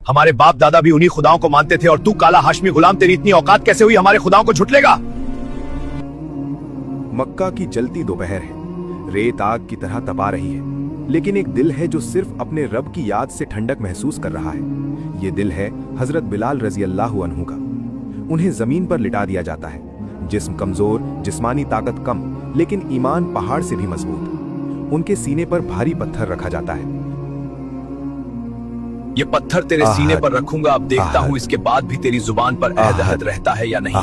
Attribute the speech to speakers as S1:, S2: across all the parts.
S1: हमारे बाप दादा भी उन्हीं खुदाओं को मानते थे और तू काला हाशमी गुलाम, तेरी इतनी औकात कैसे हुई हमारे खुदाओं को झुठलेगा?
S2: मक्का की जलती दोपहर है, रेत आग की तरह तपा रही है, लेकिन एक दिल है जो सिर्फ अपने रब की याद से ठंडक महसूस कर रहा है। ये दिल है हजरत बिलाल रजी अल्लाह अन्हु का। उन्हें जमीन पर लिटा दिया जाता है, जिस्म कमजोर, जिस्मानी ताकत कम, लेकिन ईमान पहाड़ से भी मजबूत। उनके सीने पर भारी पत्थर रखा जाता है।
S1: ये पत्थर तेरे सीने पर रखूंगा, अब देखता हूँ इसके बाद भी तेरी जुबान पर अहद रहता है या नहीं।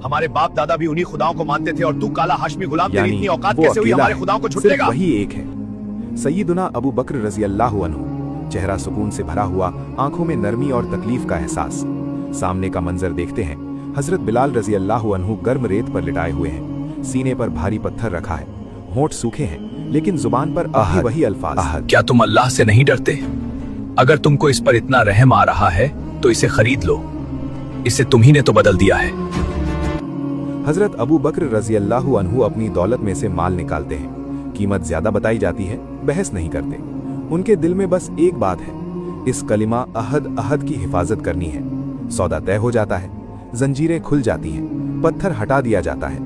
S1: हमारे बाप दादा भी उन्हीं खुदाओं को मानते थे और तू काला हाशमी गुलाम, तेरी इतनी औकात कैसे हुई हमारे खुदाओं को झुठलेगा?
S2: वही एक है, सैयदुना अबू बकर रजी अल्लाह अन्हु। चेहरा सुकून से भरा हुआ, आंखों में नरमी और तकलीफ का एहसास। सामने का मंजर देखते हैं, हजरत बिलाल रजी अल्लाह अन्हु गर्म रेत पर लिटाए हुए हैं। सीने पर भारी पत्थर रखा है, होंठ सूखे हैं, लेकिन जुबान पर वही अल्फाज।
S1: क्या तुम अल्लाह से नहीं डरते? अगर तुमको इस पर इतना रहम आ रहा है तो इसे खरीद लो, इसे तुम्ही ने तो बदल दिया है।
S2: हजरत अबू बकर रजी अल्लाह अन्हु अपनी दौलत में से माल निकालते हैं। कीमत ज्यादा बताई जाती है, बहस नहीं करते। उनके दिल में बस एक बात है, इस कलिमा अहद की हिफाजत करनी है। सौदा तय हो जाता है, जंजीरें खुल जाती हैं, पत्थर हटा दिया जाता है।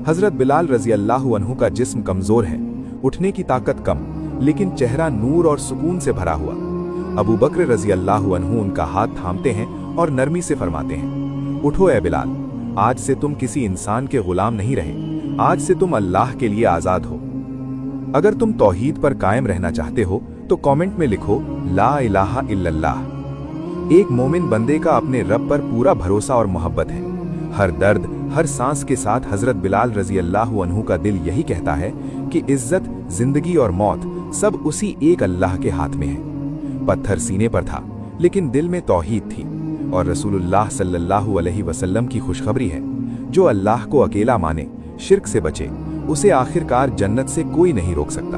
S2: हजरत बिलाल रजी अल्लाह अन्हु का जिस्म कमजोर है, उठने की ताकत कम, लेकिन चेहरा नूर और सुकून से भरा हुआ। अबू बकर रजी अल्लाह अन्हु उनका हाथ थामते हैं और नरमी से फरमाते हैं, उठो ए बिलाल, आज से तुम किसी इंसान के गुलाम नहीं रहे, आज से तुम अल्लाह के लिए आजाद हो। अगर तुम तौहीद पर कायम रहना चाहते हो तो कमेंट में लिखो ला इलाहा इल्लल्लाह। एक मोमिन बंदे का अपने रब पर पूरा भरोसा और मोहब्बत है। हर दर्द, हर सांस के साथ हजरत बिलाल रजी अल्लाह अन्हु का दिल यही कहता है कि इज्जत, जिंदगी और मौत सब उसी एक अल्लाह के हाथ में है। पत्थर सीने पर था, लेकिन दिल में तौहीद थी, और रसूलुल्लाह सल्लल्लाहु अलैहि वसल्लम की खुशखबरी है, जो अल्लाह को अकेला माने, शिर्क से बचे, उसे आखिरकार जन्नत से कोई नहीं रोक सकता।